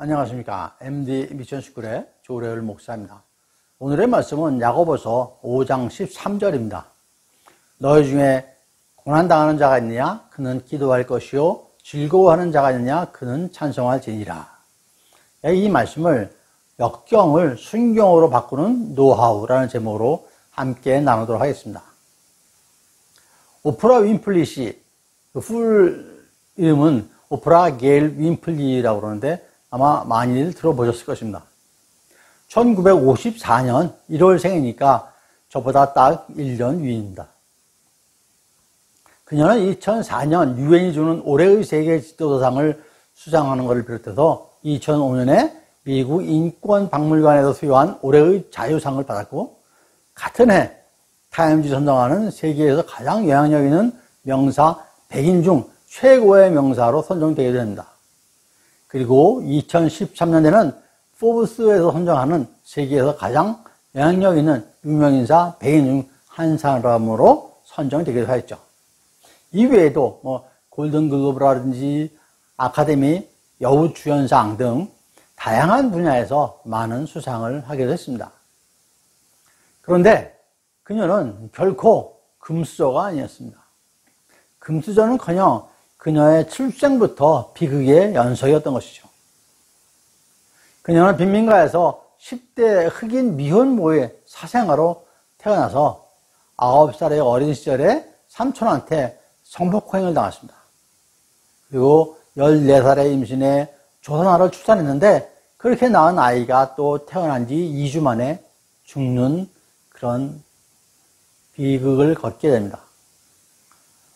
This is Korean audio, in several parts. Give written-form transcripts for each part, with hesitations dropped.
안녕하십니까. MD 미션스쿨의 조래열 목사입니다. 오늘의 말씀은 야고보서 5장 13절입니다. 너희 중에 고난당하는 자가 있느냐? 그는 기도할 것이요 즐거워하는 자가 있느냐? 그는 찬송할지니라. 이 말씀을 역경을 순경으로 바꾸는 노하우라는 제목으로 함께 나누도록 하겠습니다. 오프라 윈플리 씨, 풀 이름은 오프라 게일 윈플리라고 그러는데 아마 많이들 들어보셨을 것입니다. 1954년 1월생이니까 저보다 딱 1년 위입니다. 그녀는 2004년 유엔이 주는 올해의 세계 지도자상을 수상하는 것을 비롯해서 2005년에 미국 인권박물관에서 수여한 올해의 자유상을 받았고, 같은 해 타임즈 선정하는 세계에서 가장 영향력 있는 명사 100인 중 최고의 명사로 선정되게 됩니다. 그리고 2013년에는 포브스에서 선정하는 세계에서 가장 영향력 있는 유명인사 100인 중 한 사람으로 선정되기도 하였죠. 이외에도 골든글로브라든지 아카데미 여우주연상 등 다양한 분야에서 많은 수상을 하기도 했습니다. 그런데 그녀는 결코 금수저가 아니었습니다. 금수저는커녕 그녀의 출생부터 비극의 연속이었던 것이죠. 그녀는 빈민가에서 10대 흑인 미혼모의 사생아로 태어나서 9살의 어린 시절에 삼촌한테 성폭행을 당했습니다. 그리고 14살의 임신에 조선아를 출산했는데, 그렇게 낳은 아이가 또 태어난 지 2주 만에 죽는 그런 비극을 겪게 됩니다.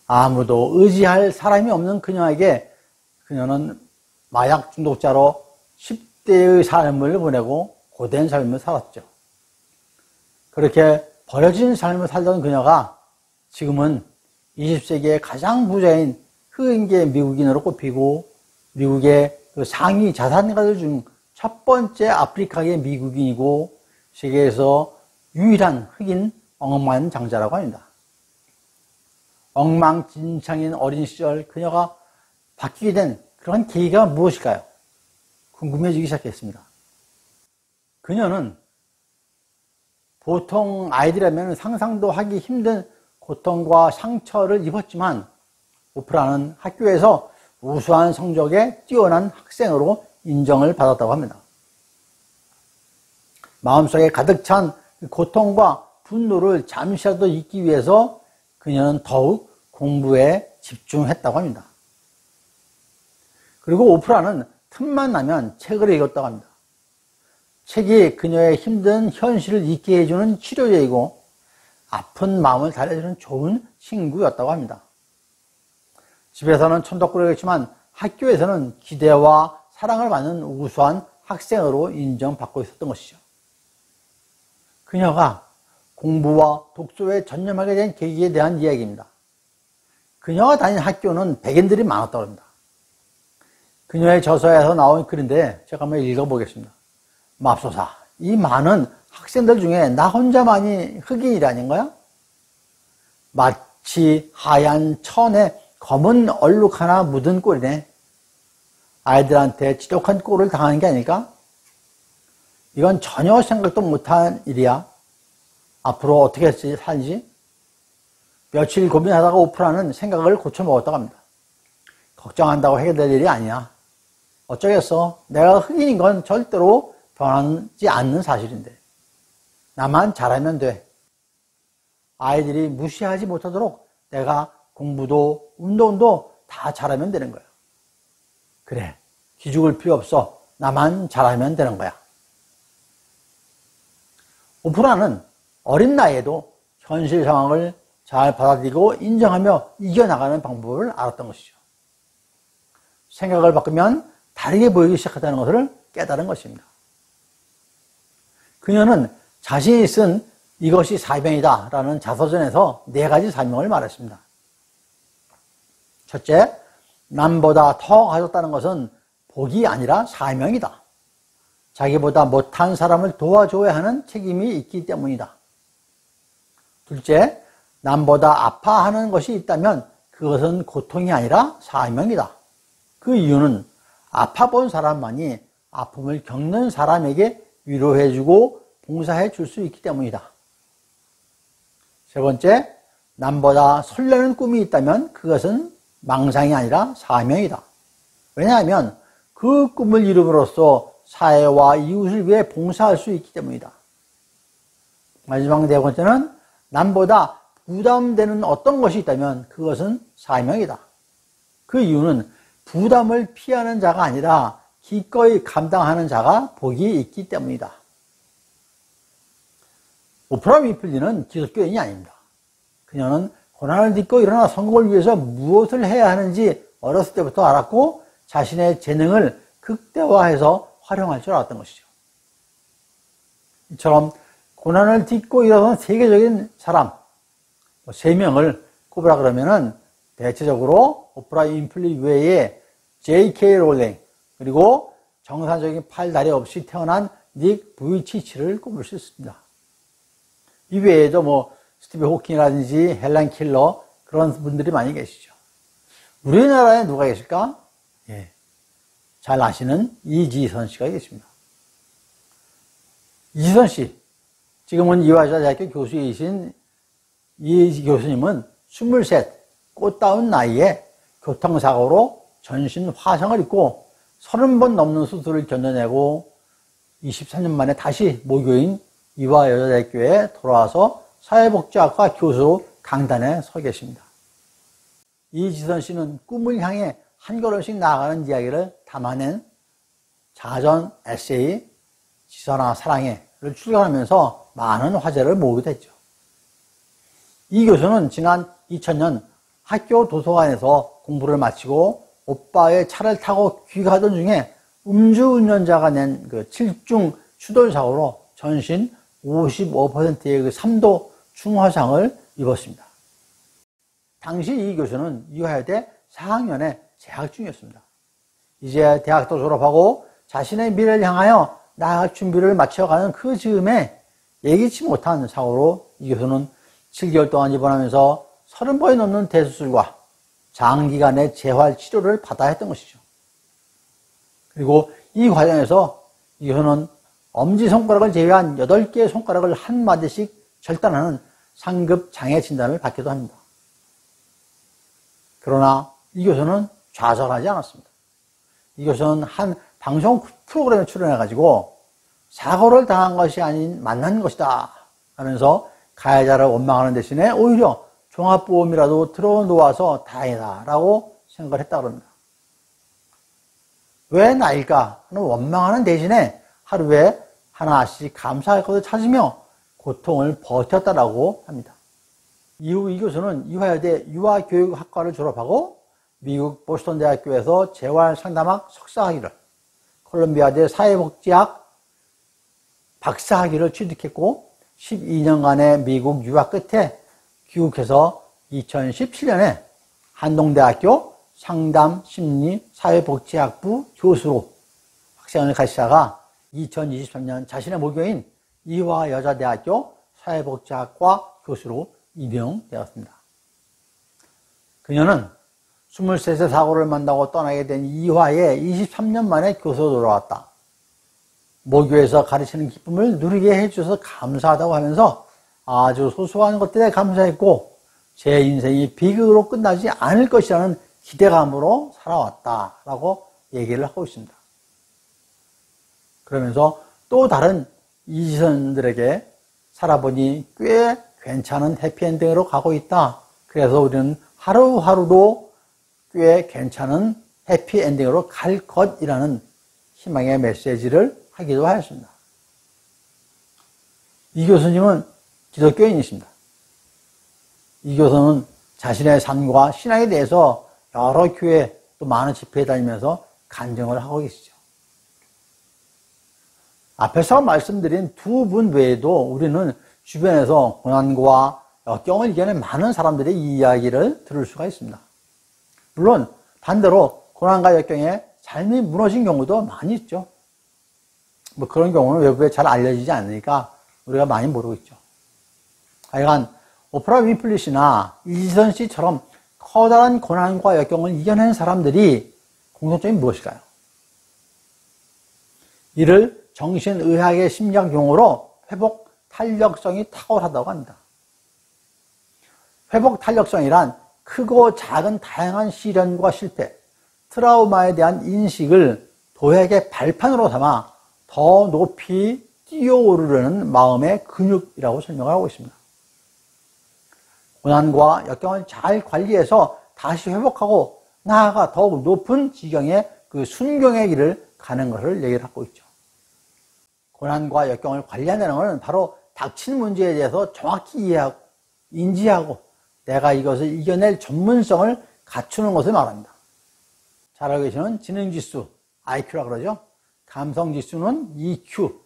아무도 의지할 사람이 없는 그녀에게 그녀는 마약 중독자로 10대의 삶을 보내고 고된 삶을 살았죠. 그렇게 버려진 삶을 살던 그녀가 지금은 20세기의 가장 부자인 흑인계 미국인으로 꼽히고, 미국의 그 상위 자산가들 중 첫 번째 아프리카계 미국인이고, 세계에서 유일한 흑인 억만장자라고 합니다. 엉망진창인 어린 시절 그녀가 바뀌게 된 그런 계기가 무엇일까요? 궁금해지기 시작했습니다. 그녀는 보통 아이들이라면 상상도 하기 힘든 고통과 상처를 입었지만, 오프라는 학교에서 우수한 성적에 뛰어난 학생으로 인정을 받았다고 합니다. 마음속에 가득 찬 고통과 분노를 잠시라도 잊기 위해서 그녀는 더욱 공부에 집중했다고 합니다. 그리고 오프라는 틈만 나면 책을 읽었다고 합니다. 책이 그녀의 힘든 현실을 잊게 해주는 치료제이고, 아픈 마음을 달래주는 좋은 친구였다고 합니다. 집에서는 천덕꾸러기였지만 학교에서는 기대와 사랑을 받는 우수한 학생으로 인정받고 있었던 것이죠. 그녀가 공부와 독서에 전념하게 된 계기에 대한 이야기입니다. 그녀가 다닌 학교는 백인들이 많았다고 합니다. 그녀의 저서에서 나온 글인데 제가 한번 읽어보겠습니다. 맙소사, 이 많은 학생들 중에 나 혼자만이 흑인이라는 거야? 마치 하얀 천에 검은 얼룩 하나 묻은 꼴이네. 아이들한테 지독한 꼴을 당하는 게 아닐까? 이건 전혀 생각도 못한 일이야. 앞으로 어떻게 살지? 며칠 고민하다가 오프라는 생각을 고쳐먹었다고 합니다. 걱정한다고 해결될 일이 아니야. 어쩌겠어. 내가 흑인인 건 절대로 변하지 않는 사실인데. 나만 잘하면 돼. 아이들이 무시하지 못하도록 내가 공부도 운동도 다 잘하면 되는 거야. 그래, 기죽을 필요 없어. 나만 잘하면 되는 거야. 오프라는 어린 나이에도 현실 상황을 잘 받아들이고 인정하며 이겨나가는 방법을 알았던 것이죠. 생각을 바꾸면 다르게 보이기 시작한다는 것을 깨달은 것입니다. 그녀는 자신이 쓴 이것이 사명이다 라는 자서전에서 4가지 사명을 말했습니다. 첫째, 남보다 더 가졌다는 것은 복이 아니라 사명이다. 자기보다 못한 사람을 도와줘야 하는 책임이 있기 때문이다. 둘째, 남보다 아파하는 것이 있다면 그것은 고통이 아니라 사명이다. 그 이유는 아파본 사람만이 아픔을 겪는 사람에게 위로해주고 봉사해 줄 수 있기 때문이다. 세 번째, 남보다 설레는 꿈이 있다면 그것은 망상이 아니라 사명이다. 왜냐하면 그 꿈을 이룸으로써 사회와 이웃을 위해 봉사할 수 있기 때문이다. 마지막 네 번째는 남보다 부담되는 어떤 것이 있다면 그것은 사명이다. 그 이유는 부담을 피하는 자가 아니라 기꺼이 감당하는 자가 복이 있기 때문이다. 오프라 윈프리는 기독교인이 아닙니다. 그녀는 고난을 딛고 일어나 성공을 위해서 무엇을 해야 하는지 어렸을 때부터 알았고 자신의 재능을 극대화해서 활용할 줄 알았던 것이죠. 이처럼 고난을 딛고 일어선 세계적인 사람 3명을 꼽으라 그러면은 대체적으로 오프라 윈프리 외에 J.K. 롤링 그리고 정상적인 팔다리 없이 태어난 닉 부이치치를 꼽을 수 있습니다. 이 외에도 스티븐 호킹이라든지 헬렌 킬러 그런 분들이 많이 계시죠. 우리나라에 누가 계실까? 예, 잘 아시는 이지선 씨가 계십니다. 이지선 씨, 지금은 이화여자대학교 교수이신 이 교수님은 23 꽃다운 나이에 교통사고로 전신 화상을 입고 30번 넘는 수술을 견뎌내고 23년 만에 다시 모교인 이화여자대학교에 돌아와서 사회복지학과 교수로 강단에 서 계십니다. 이지선 씨는 꿈을 향해 한 걸음씩 나아가는 이야기를 담아낸 자전 에세이 지선아 사랑해를 출간하면서 많은 화제를 모으게 됐죠. 이 교수는 지난 2000년 학교 도서관에서 공부를 마치고 오빠의 차를 타고 귀가하던 중에 음주운전자가 낸 그 7중 추돌사고로 전신 55%의 그 3도 중화상을 입었습니다. 당시 이 교수는 이화여대 4학년에 재학 중이었습니다. 이제 대학도 졸업하고 자신의 미래를 향하여 나아갈 준비를 마쳐가는 그 즈음에 예기치 못한 사고로 이 교수는 7개월 동안 입원하면서 30번이 넘는 대수술과 장기간의 재활 치료를 받아야 했던 것이죠. 그리고 이 과정에서 이 교수는 엄지손가락을 제외한 8개의 손가락을 한 마디씩 절단하는 상급 장애 진단을 받기도 합니다. 그러나 이 교수는 좌절하지 않았습니다. 이 교수는 한 방송 프로그램에 출연해가지고 사고를 당한 것이 아닌 만난 것이다 하면서 가해자를 원망하는 대신에 오히려 종합보험이라도 들어놓아서 다행이다 라고 생각을 했다고 합니다. 왜 나일까 하는 원망하는 대신에 하루에 하나씩 감사할 것을 찾으며 고통을 버텼다라고 합니다. 이후 이 교수는 이화여대 유아교육학과를 졸업하고 미국 보스턴 대학교에서 재활상담학 석사학위를, 콜롬비아대 사회복지학 박사학위를 취득했고 12년간의 미국 유학 끝에 귀국해서 2017년에 한동대학교 상담심리사회복지학부 교수로 학생을 가시다가 2023년 자신의 모교인 이화여자대학교 사회복지학과 교수로 임명되었습니다. 그녀는 23세 사고를 만나고 떠나게 된 이화에 23년 만에 교수로 돌아왔다. 모교에서 가르치는 기쁨을 누리게 해주셔서 감사하다고 하면서 아주 소소한 것들에 감사했고 제 인생이 비극으로 끝나지 않을 것이라는 기대감으로 살아왔다라고 얘기를 하고 있습니다. 그러면서 또 다른 이지선들에게 살아보니 꽤 괜찮은 해피엔딩으로 가고 있다. 그래서 우리는 하루하루도 꽤 괜찮은 해피엔딩으로 갈 것이라는 희망의 메시지를 하기도 하였습니다. 이 교수님은 기독교인이십니다. 이 교수는 자신의 삶과 신앙에 대해서 여러 교회 또 많은 집회에 다니면서 간증을 하고 계시죠. 앞에서 말씀드린 두 분 외에도 우리는 주변에서 고난과 역경을 이겨낸 많은 사람들의 이야기를 들을 수가 있습니다. 물론 반대로 고난과 역경에 삶이 무너진 경우도 많이 있죠. 그런 경우는 외부에 잘 알려지지 않으니까 우리가 많이 모르고 있죠. 하여간 오프라 윈프리 씨나 이지선 씨처럼 커다란 고난과 역경을 이겨낸 사람들이 공통점이 무엇일까요? 이를 정신의학의 심리학 용어로 회복 탄력성이 탁월하다고 합니다. 회복 탄력성이란 크고 작은 다양한 시련과 실패, 트라우마에 대한 인식을 도약의 발판으로 삼아 더 높이 뛰어오르려는 마음의 근육이라고 설명하고 있습니다. 고난과 역경을 잘 관리해서 다시 회복하고 나아가 더욱 높은 지경의 그 순경의 길을 가는 것을 얘기를 하고 있죠. 고난과 역경을 관리한다는 것은 바로 닥친 문제에 대해서 정확히 이해하고 인지하고 내가 이것을 이겨낼 전문성을 갖추는 것을 말합니다. 잘 알고 계시는 지능지수 IQ라고 그러죠. 감성지수는 EQ,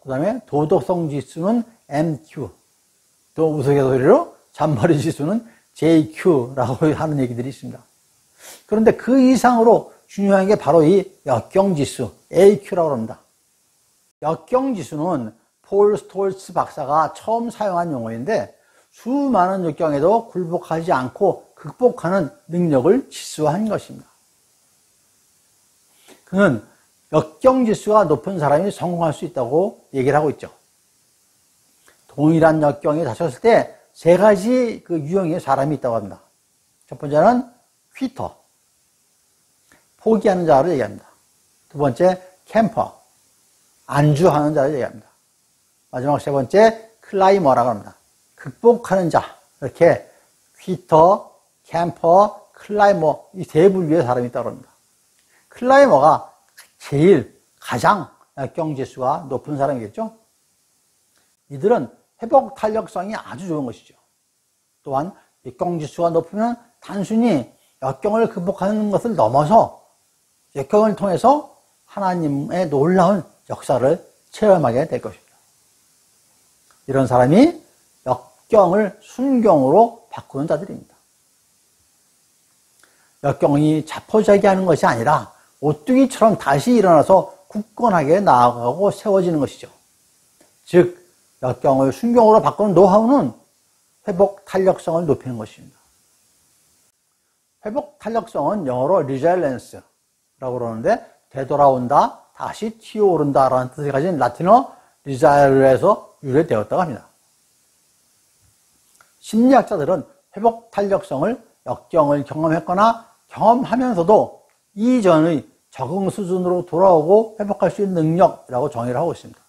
그 다음에 도덕성지수는 MQ, 또 우스갯소리로 잔머리 지수는 JQ라고 하는 얘기들이 있습니다. 그런데 그 이상으로 중요한 게 바로 이 역경지수 AQ라고 합니다. 역경지수는 폴 스톨츠 박사가 처음 사용한 용어인데 수많은 역경에도 굴복하지 않고 극복하는 능력을 지수화한 것입니다. 그는 역경지수가 높은 사람이 성공할 수 있다고 얘기를 하고 있죠. 동일한 역경에 닥쳤을 때 세 가지 그 유형의 사람이 있다고 합니다. 첫 번째는 퀴터, 포기하는 자를 얘기합니다. 두 번째 캠퍼, 안주하는 자를 얘기합니다. 마지막 세 번째 클라이머라고 합니다. 극복하는 자. 이렇게 퀴터, 캠퍼, 클라이머 이 세 분류의 사람이 있다고 합니다. 클라이머가 가장 역경지수가 높은 사람이겠죠. 이들은 회복 탄력성이 아주 좋은 것이죠. 또한 역경지수가 높으면 단순히 역경을 극복하는 것을 넘어서 역경을 통해서 하나님의 놀라운 역사를 체험하게 될 것입니다. 이런 사람이 역경을 순경으로 바꾸는 자들입니다. 역경이 자포자기하는 것이 아니라 오뚜기처럼 다시 일어나서 굳건하게 나아가고 세워지는 것이죠. 즉 역경을 순경으로 바꾸는 노하우는 회복 탄력성을 높이는 것입니다. 회복 탄력성은 영어로 resilience라고 그러는데 되돌아온다, 다시 튀어오른다라는 뜻을 가진 라틴어 resile에서 유래되었다고 합니다. 심리학자들은 회복 탄력성을 역경을 경험했거나 경험하면서도 이전의 적응 수준으로 돌아오고 회복할 수 있는 능력이라고 정의를 하고 있습니다.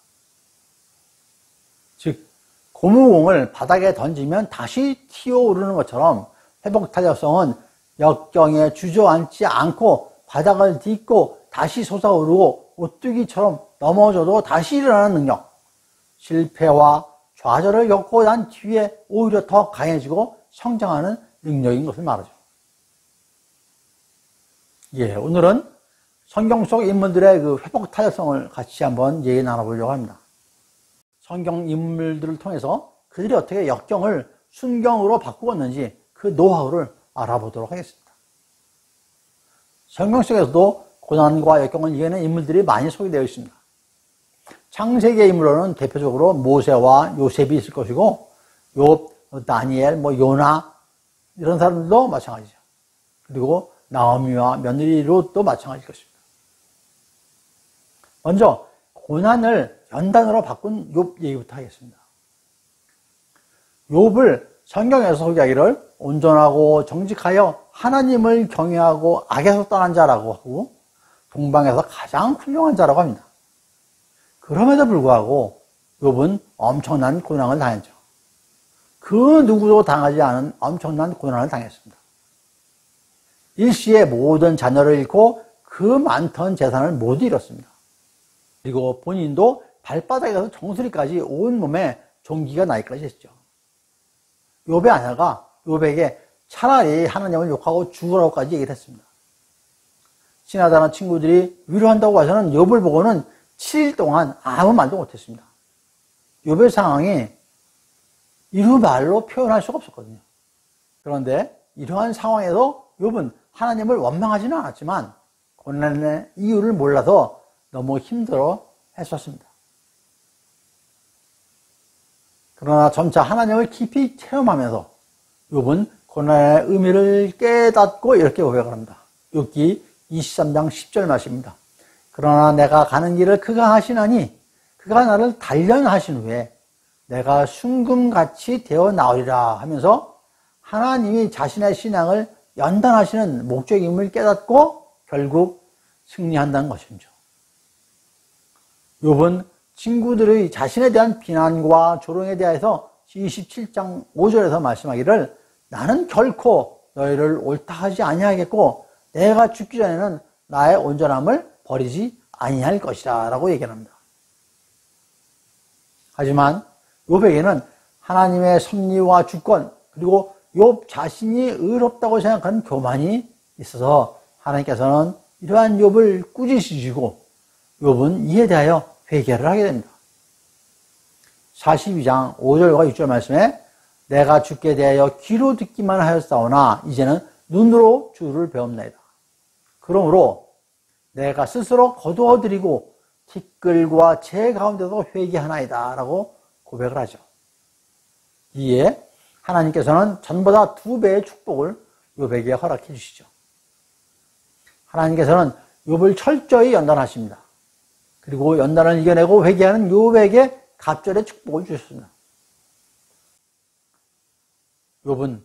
즉 고무공을 바닥에 던지면 다시 튀어오르는 것처럼 회복 탄력성은 역경에 주저앉지 않고 바닥을 딛고 다시 솟아오르고 오뚜기처럼 넘어져도 다시 일어나는 능력, 실패와 좌절을 겪고 난 뒤에 오히려 더 강해지고 성장하는 능력인 것을 말하죠. 오늘은 성경 속 인물들의 그 회복 탄력성을 같이 한번 얘기 나눠보려고 합니다. 성경 인물들을 통해서 그들이 어떻게 역경을 순경으로 바꾸었는지 그 노하우를 알아보도록 하겠습니다. 성경 속에서도 고난과 역경을 이겨낸 인물들이 많이 소개되어 있습니다. 창세기의 인물로는 대표적으로 모세와 요셉이 있을 것이고 욥, 다니엘, 요나 이런 사람들도 마찬가지죠. 그리고 나오미와 며느리 롯도 마찬가지일 것입니다. 먼저 고난을 연단으로 바꾼 욥 얘기부터 하겠습니다. 욥을 성경에서 소개하기를 온전하고 정직하여 하나님을 경외하고 악에서 떠난 자라고 하고 동방에서 가장 훌륭한 자라고 합니다. 그럼에도 불구하고 욥은 엄청난 고난을 당했죠. 그 누구도 당하지 않은 엄청난 고난을 당했습니다. 일시에 모든 자녀를 잃고 그 많던 재산을 모두 잃었습니다. 그리고 본인도 발바닥에서 정수리까지 온몸에 종기가 나기까지 했죠. 욥의 아내가 욥에게 차라리 하나님을 욕하고 죽으라고까지 얘기를 했습니다. 친하다는 친구들이 위로한다고 해서는 욥을 보고는 7일 동안 아무 말도 못했습니다. 욥의 상황이 이루 말로 표현할 수가 없었거든요. 그런데 이러한 상황에서 욥은 하나님을 원망하지는 않았지만 고난의 이유를 몰라서 너무 힘들어 했었습니다. 그러나 점차 하나님을 깊이 체험하면서 욥은 고난의 의미를 깨닫고 이렇게 고백을 합니다. 욥기 23장 10절 말씀입니다. 그러나 내가 가는 길을 그가 하시나니 그가 나를 단련하신 후에 내가 순금같이 되어 나오리라 하면서 하나님이 자신의 신앙을 연단하시는 목적임을 깨닫고 결국 승리한다는 것이죠. 욥은 친구들의 자신에 대한 비난과 조롱에 대해서 27장 5절에서 말씀하기를 나는 결코 너희를 옳다 하지 아니하겠고 내가 죽기 전에는 나의 온전함을 버리지 아니할 것이라 라고 얘기합니다. 하지만 욥에게는 하나님의 섭리와 주권 그리고 욥 자신이 의롭다고 생각하는 교만이 있어서 하나님께서는 이러한 욥을 꾸짖으시고 욥은 이에 대하여 회개를 하게 됩니다. 42장 5절과 6절 말씀에 내가 주께 대하여 귀로 듣기만 하였사오나 이제는 눈으로 주를 배웁나이다. 그러므로 내가 스스로 거두어드리고 티끌과 재 가운데도 회개하나이다 라고 고백을 하죠. 이에 하나님께서는 전보다 2배의 축복을 욥에게 허락해 주시죠. 하나님께서는 욥을 철저히 연단하십니다. 그리고 연단을 이겨내고 회개하는 욥에게 갑절의 축복을 주셨습니다. 욥은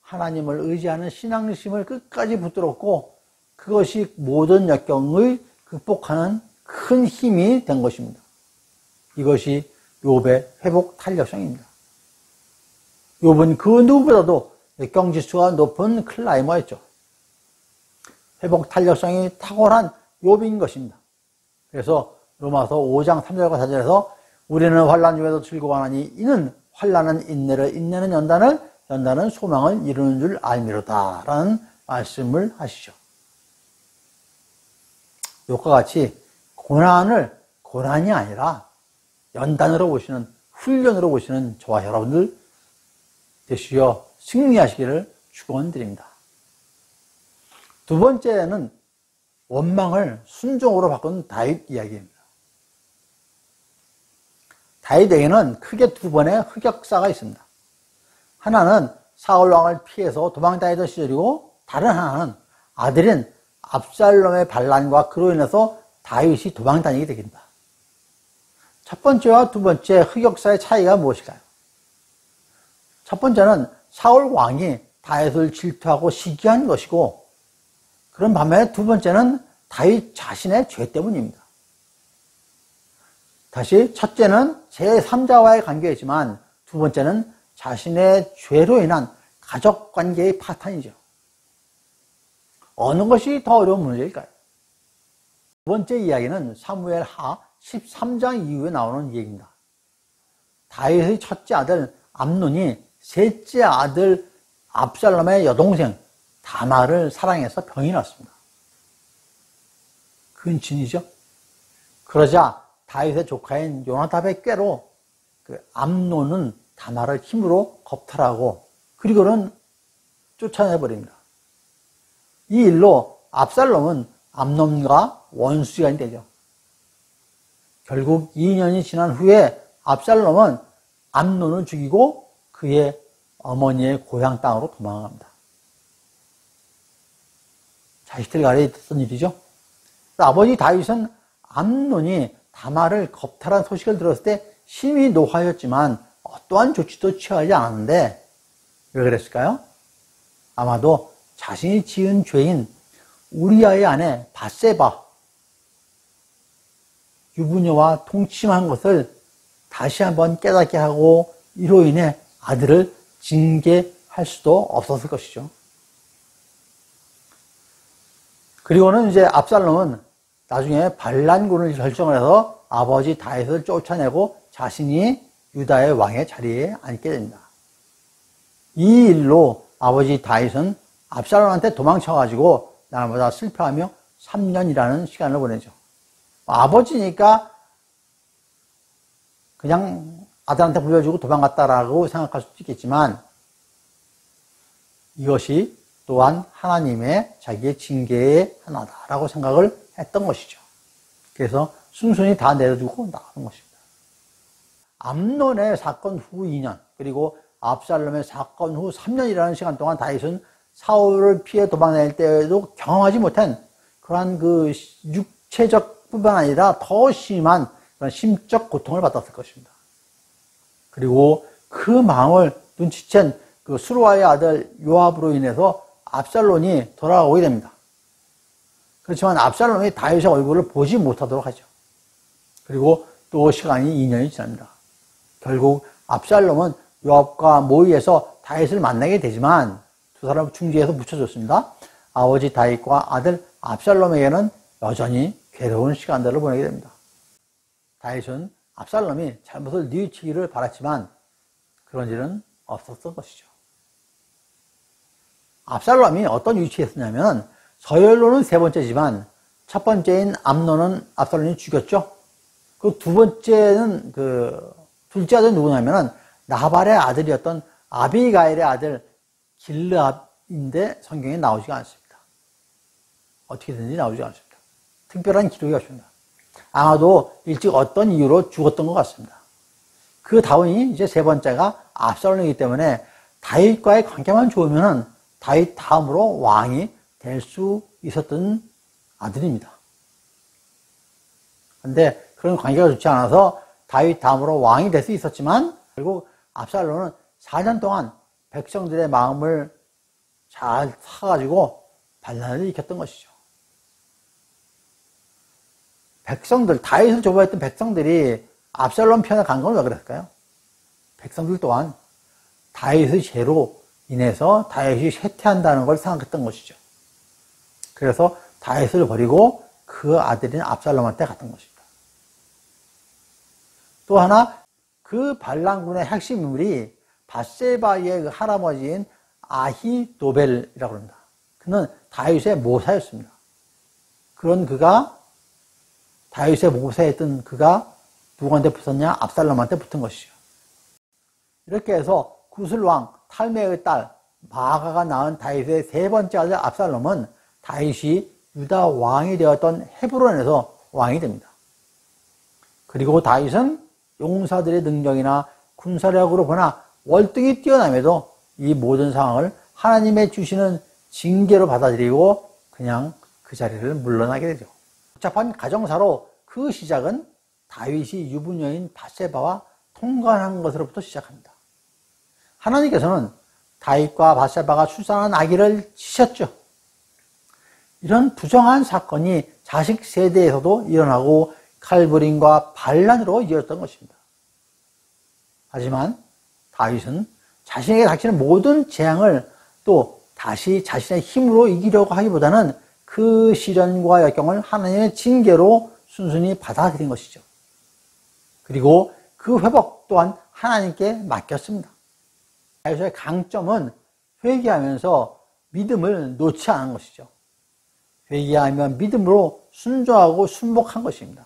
하나님을 의지하는 신앙심을 끝까지 붙들었고 그것이 모든 역경을 극복하는 큰 힘이 된 것입니다. 이것이 욥의 회복 탄력성입니다. 욥은 그 누구보다도 역경지수가 높은 클라이머였죠. 회복 탄력성이 탁월한 욥인 것입니다. 그래서 로마서 5장 3절과 4절에서 우리는 환난 중에도 즐거워하나니 이는 환난은 인내를 인내는 연단을 연단은 소망을 이루는 줄 알미로다 라는 말씀을 하시죠. 욥과 같이 고난을 고난이 아니라 연단으로 보시는 훈련으로 보시는 저와 여러분들 되시어 승리하시기를 축원드립니다. 두 번째는 원망을 순종으로 바꾼 다윗 이야기입니다. 다윗에게는 크게 2번의 흑역사가 있습니다. 하나는 사울 왕을 피해서 도망다니던 시절이고 다른 하나는 아들인 압살롬의 반란과 그로 인해서 다윗이 도망다니게 됩니다. 첫 번째와 두 번째 흑역사의 차이가 무엇일까요? 첫 번째는 사울 왕이 다윗을 질투하고 시기한 것이고 그런 반면에 두 번째는 다윗 자신의 죄 때문입니다. 다시 첫째는 제3자와의 관계이지만 두 번째는 자신의 죄로 인한 가족관계의 파탄이죠. 어느 것이 더 어려운 문제일까요? 두 번째 이야기는 사무엘 하 13장 이후에 나오는 얘기입니다. 다윗의 첫째 아들 암논이 셋째 아들 압살롬의 여동생 다말을 사랑해서 병이 났습니다. 근친이죠. 그러자 다윗의 조카인 요나답의 꾀로 암논은 다말을 힘으로 겁탈하고 그리고는 쫓아내버립니다. 이 일로 압살롬은 암논과 원수가 되죠. 결국 2년이 지난 후에 압살롬은 암논을 죽이고 그의 어머니의 고향 땅으로 도망갑니다. 자식들 간에 있었던 일이죠. 아버지 다윗은 암논이 다말을 겁탈한 소식을 들었을 때 심히 노하였지만 어떠한 조치도 취하지 않았는데 왜 그랬을까요? 아마도 자신이 지은 죄인 우리아의 아내 밧세바 유부녀와 통침한 것을 다시 한번 깨닫게 하고 이로 인해 아들을 징계할 수도 없었을 것이죠. 그리고는 이제 압살롬은 나중에 반란군을 결정을 해서 아버지 다윗을 쫓아내고 자신이 유다의 왕의 자리에 앉게 됩니다. 이 일로 아버지 다윗은 압살롬한테 도망쳐가지고 날마다 슬퍼하며 3년이라는 시간을 보내죠. 아버지니까 그냥 아들한테 물려주고 도망갔다라고 생각할 수도 있겠지만 이것이 또한 하나님의 자기의 징계의 하나다라고 생각을 했던 것이죠. 그래서 순순히 다 내려주고 나가는 것입니다. 암논의 사건 후 2년 그리고 압살롬의 사건 후 3년이라는 시간 동안 다윗은 사울을 피해 도망다닐 때에도 경험하지 못한 그러한 그 육체적 뿐만 아니라 더 심한 그런 심적 고통을 받았을 것입니다. 그리고 그 마음을 눈치챈 그 수르와의 아들 요압으로 인해서 압살롬이 돌아오게 됩니다. 그렇지만 압살롬이 다윗의 얼굴을 보지 못하도록 하죠. 그리고 또 시간이 2년이 지납니다. 결국 압살롬은 요압과 모의해서 다윗을 만나게 되지만 두 사람 중지해서 묻혀줬습니다. 아버지 다윗과 아들 압살롬에게는 여전히 괴로운 시간들을 보내게 됩니다. 다윗은 압살롬이 잘못을 뉘우치기를 바랐지만 그런 일은 없었던 것이죠. 압살롬이 어떤 위치에 있었냐면 서열로는 세 번째지만 첫 번째인 암논은 압살롬이 죽였죠. 그 두 번째는 둘째 아들 누구냐면은 나발의 아들이었던 아비가일의 아들 길르압인데 성경에 나오지가 않습니다. 어떻게든지 나오지가 않습니다. 특별한 기록이 없습니다. 아마도 일찍 어떤 이유로 죽었던 것 같습니다. 그 다음이 이제 세 번째가 압살롬이기 때문에 다윗과의 관계만 좋으면은 다윗 다음으로 왕이 될 수 있었던 아들입니다. 그런데 그런 관계가 좋지 않아서 다윗 다음으로 왕이 될 수 있었지만 결국 압살롬은 4년 동안 백성들의 마음을 잘 사가지고 반란을 일으켰던 것이죠. 백성들, 다윗을 좋아했던 백성들이 압살롬 편에 간 건 왜 그랬을까요? 백성들 또한 다윗의 죄로 인해서 다윗이 쇠퇴한다는 걸 생각했던 것이죠. 그래서 다윗을 버리고 그 아들인 압살롬한테 갔던 것입니다. 또 하나 그 반란군의 핵심 인물이 밧세바의 그 할아버지인 아히도벨이라고 합니다. 그는 다윗의 모사였습니다. 그런 그가 다윗의 모사였던 그가 누구한테 붙었냐? 압살롬한테 붙은 것이죠. 이렇게 해서 구슬왕 탈메의 딸 마아가가 낳은 다윗의 세 번째 아들 압살롬은 다윗이 유다 왕이 되었던 헤브론에서 왕이 됩니다. 그리고 다윗은 용사들의 능력이나 군사력으로 보나 월등히 뛰어남에도 이 모든 상황을 하나님의 주시는 징계로 받아들이고 그냥 그 자리를 물러나게 되죠. 복잡한 가정사로 그 시작은 다윗이 유부녀인 밧세바와 통관한 것으로부터 시작합니다. 하나님께서는 다윗과 밧세바가 출산한 아기를 치셨죠. 이런 부정한 사건이 자식 세대에서도 일어나고 칼부림과 반란으로 이어졌던 것입니다. 하지만 다윗은 자신에게 닥치는 모든 재앙을 또 다시 자신의 힘으로 이기려고 하기보다는 그 시련과 역경을 하나님의 징계로 순순히 받아들인 것이죠. 그리고 그 회복 또한 하나님께 맡겼습니다. 다윗의 강점은 회개하면서 믿음을 놓지 않은 것이죠. 회개하며 믿음으로 순종하고 순복한 것입니다.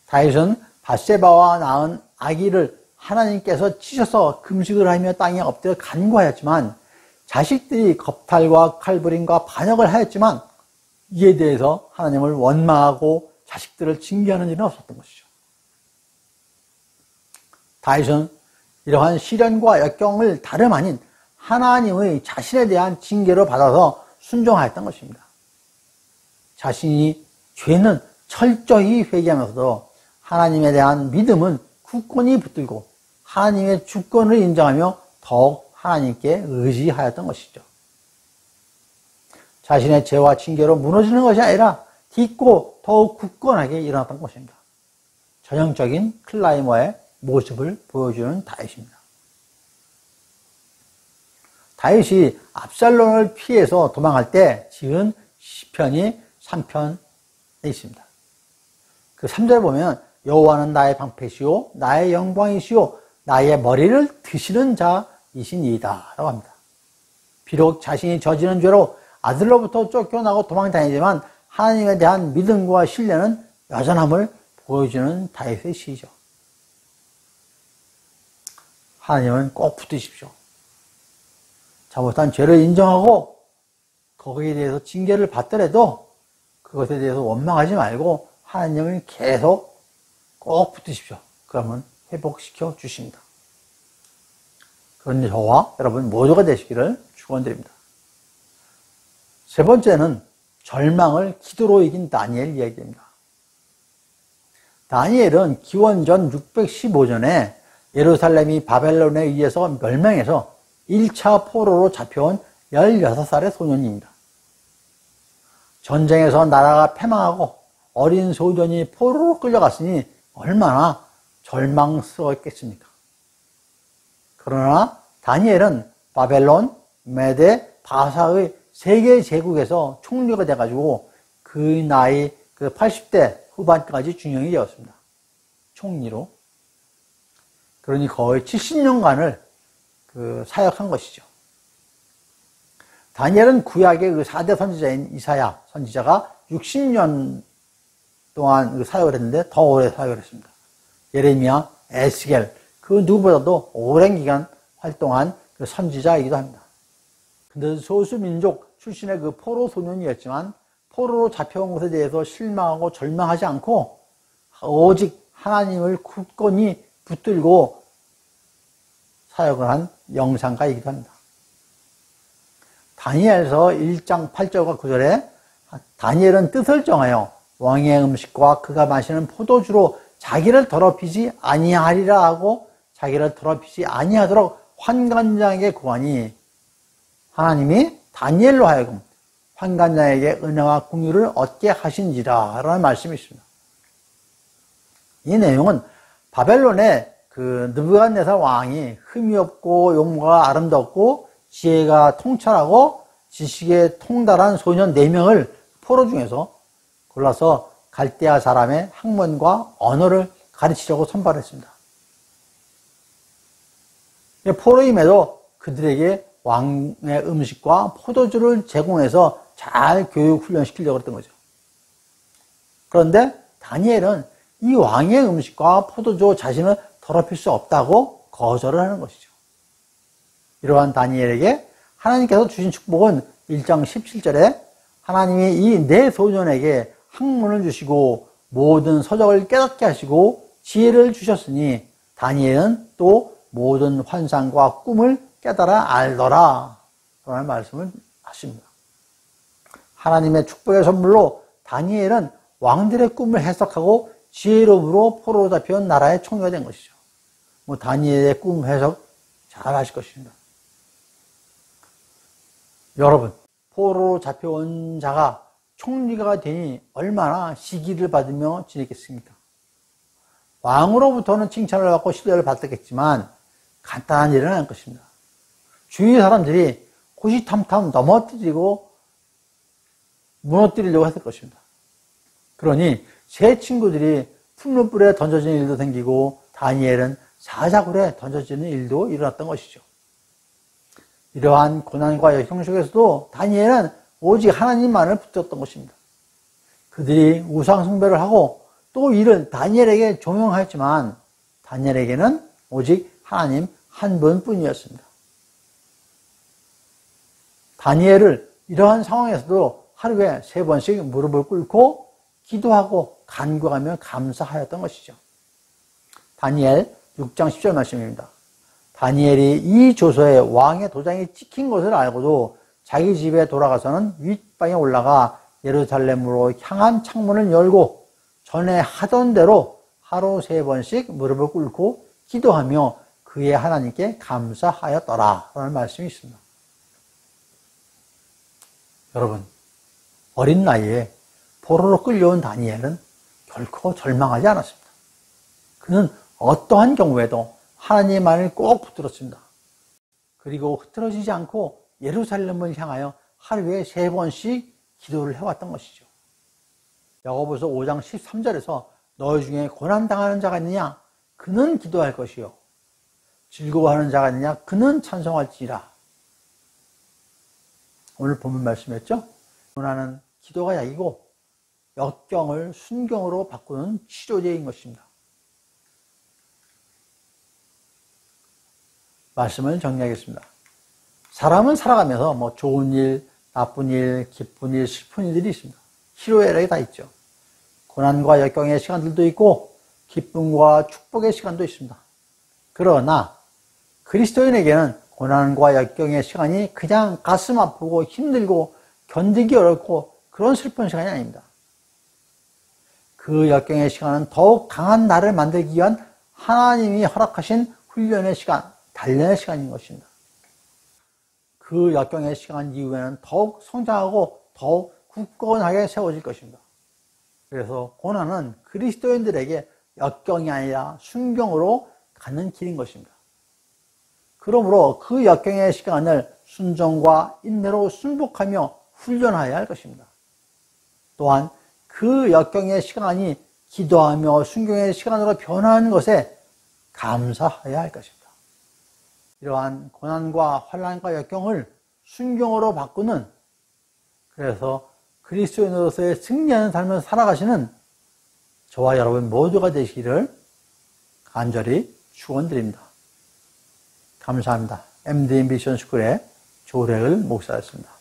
다윗은 밧세바와 낳은 아기를 하나님께서 치셔서 금식을 하며 땅에 엎드려 간구하였지만 자식들이 겁탈과 칼부림과 반역을 하였지만 이에 대해서 하나님을 원망하고 자식들을 징계하는 일은 없었던 것이죠. 다윗은 이러한 시련과 역경을 다름 아닌 하나님의 자신에 대한 징계로 받아서 순종하였던 것입니다. 자신이 죄는 철저히 회개하면서도 하나님에 대한 믿음은 굳건히 붙들고 하나님의 주권을 인정하며 더욱 하나님께 의지하였던 것이죠. 자신의 죄와 징계로 무너지는 것이 아니라 딛고 더욱 굳건하게 일어났던 것입니다. 전형적인 클라이머의 모습을 보여주는 다윗입니다. 다윗이 압살롬을 피해서 도망할 때 지은 시편이 3편에 있습니다. 그 3절에 보면 여호와는 나의 방패시오 나의 영광이시오 나의 머리를 드시는 자이시니이다 라고 합니다. 비록 자신이 저지른 죄로 아들로부터 쫓겨나고 도망다니지만 하나님에 대한 믿음과 신뢰는 여전함을 보여주는 다윗의 시죠. 하나님은 꼭 붙드십시오. 잘못한 죄를 인정하고 거기에 대해서 징계를 받더라도 그것에 대해서 원망하지 말고 하나님을 계속 꼭 붙드십시오. 그러면 회복시켜 주십니다. 그런 저와 여러분 모두가 되시기를 축원드립니다. 세 번째는 절망을 기도로 이긴 다니엘 이야기입니다. 다니엘은 기원전 615년에 예루살렘이 바벨론에 의해서 멸망해서 1차 포로로 잡혀온 16살의 소년입니다. 전쟁에서 나라가 패망하고 어린 소년이 포로로 끌려갔으니 얼마나 절망스러웠겠습니까? 그러나 다니엘은 바벨론, 메데, 바사의 세 개의 제국에서 총리가 돼가지고 그 나이 80대 후반까지 중용이 되었습니다. 총리로. 그러니 거의 70년간을 사역한 것이죠. 다니엘은 구약의 4대 선지자인 이사야 선지자가 60년 동안 사역을 했는데 더 오래 사역을 했습니다. 예레미야, 에스겔, 그 누구보다도 오랜 기간 활동한 선지자이기도 합니다. 근데 소수민족 출신의 포로 소년이었지만 포로로 잡혀온 것에 대해서 실망하고 절망하지 않고 오직 하나님을 굳건히 붙들고 사역을 한 영상가이기도 합니다. 다니엘서 1장 8절과 9절에 다니엘은 뜻을 정하여 왕의 음식과 그가 마시는 포도주로 자기를 더럽히지 아니하리라 하고 자기를 더럽히지 아니하도록 환관장에게 구하니 하나님이 다니엘로 하여금 환관장에게 은혜와 긍휼을 얻게 하신지라 라는 말씀이 있습니다. 이 내용은 바벨론의 느부갓네살 왕이 흠이 없고 용모가 아름답고 지혜가 통찰하고 지식에 통달한 소년 4명을 포로 중에서 골라서 갈대아 사람의 학문과 언어를 가르치려고 선발했습니다. 포로임에도 그들에게 왕의 음식과 포도주를 제공해서 잘 교육 훈련시키려고 했던 거죠. 그런데 다니엘은 이 왕의 음식과 포도주 자신을 더럽힐 수 없다고 거절을 하는 것이죠. 이러한 다니엘에게 하나님께서 주신 축복은 1장 17절에 하나님이 이 4소년에게 학문을 주시고 모든 서적을 깨닫게 하시고 지혜를 주셨으니 다니엘은 또 모든 환상과 꿈을 깨달아 알더라 라는 말씀을 하십니다. 하나님의 축복의 선물로 다니엘은 왕들의 꿈을 해석하고 지혜로움으로 포로로 잡혀온 나라의 총리가 된 것이죠. 다니엘의 꿈 해석 잘 하실 것입니다. 여러분, 포로로 잡혀온 자가 총리가 되니 얼마나 시기를 받으며 지냈겠습니까? 왕으로부터는 칭찬을 받고 신뢰를 받았겠지만 간단한 일은 아닐 것입니다. 주위 사람들이 호시탐탐 넘어뜨리고 무너뜨리려고 했을 것입니다. 그러니 제 친구들이 풀무불에 던져지는 일도 생기고 다니엘은 사자굴에 던져지는 일도 일어났던 것이죠. 이러한 고난과 역경 속에서도 다니엘은 오직 하나님만을 붙들었던 것입니다. 그들이 우상 숭배를 하고 또 이를 다니엘에게 종용하였지만 다니엘에게는 오직 하나님 한 분뿐이었습니다. 다니엘을 이러한 상황에서도 하루에 3번씩 무릎을 꿇고 기도하고 간구하며 감사하였던 것이죠. 다니엘 6장 10절 말씀입니다. 다니엘이 이 조서에 왕의 도장이 찍힌 것을 알고도 자기 집에 돌아가서는 윗방에 올라가 예루살렘으로 향한 창문을 열고 전에 하던 대로 하루 3번씩 무릎을 꿇고 기도하며 그의 하나님께 감사하였더라 라는 말씀이 있습니다. 여러분, 어린 나이에 포로로 끌려온 다니엘은 결코 절망하지 않았습니다. 그는 어떠한 경우에도 하나님만을 꼭 붙들었습니다. 그리고 흐트러지지 않고 예루살렘을 향하여 하루에 3번씩 기도를 해왔던 것이죠. 야고보서 5장 13절에서 너희 중에 고난당하는 자가 있느냐? 그는 기도할 것이요. 즐거워하는 자가 있느냐? 그는 찬송할지라. 오늘 본문 말씀이었죠? 고난은 기도가 약이고 역경을 순경으로 바꾸는 치료제인 것입니다. 말씀을 정리하겠습니다. 사람은 살아가면서 좋은 일, 나쁜 일, 기쁜 일, 슬픈 일들이 있습니다. 희로애락이 다 있죠. 고난과 역경의 시간들도 있고 기쁨과 축복의 시간도 있습니다. 그러나 그리스도인에게는 고난과 역경의 시간이 그냥 가슴 아프고 힘들고 견디기 어렵고 그런 슬픈 시간이 아닙니다. 그 역경의 시간은 더욱 강한 나를 만들기 위한 하나님이 허락하신 훈련의 시간, 단련의 시간인 것입니다. 그 역경의 시간 이후에는 더욱 성장하고 더욱 굳건하게 세워질 것입니다. 그래서 고난은 그리스도인들에게 역경이 아니라 순경으로 가는 길인 것입니다. 그러므로 그 역경의 시간을 순종과 인내로 순복하며 훈련하여야 할 것입니다. 또한 그 역경의 시간이 기도하며 순경의 시간으로 변화하는 것에 감사해야 할 것입니다. 이러한 고난과 환난과 역경을 순경으로 바꾸는, 그래서 그리스도인으로서의 승리하는 삶을 살아가시는 저와 여러분 모두가 되시기를 간절히 축원드립니다. 감사합니다. MD 미션 스쿨의 조래을 목사였습니다.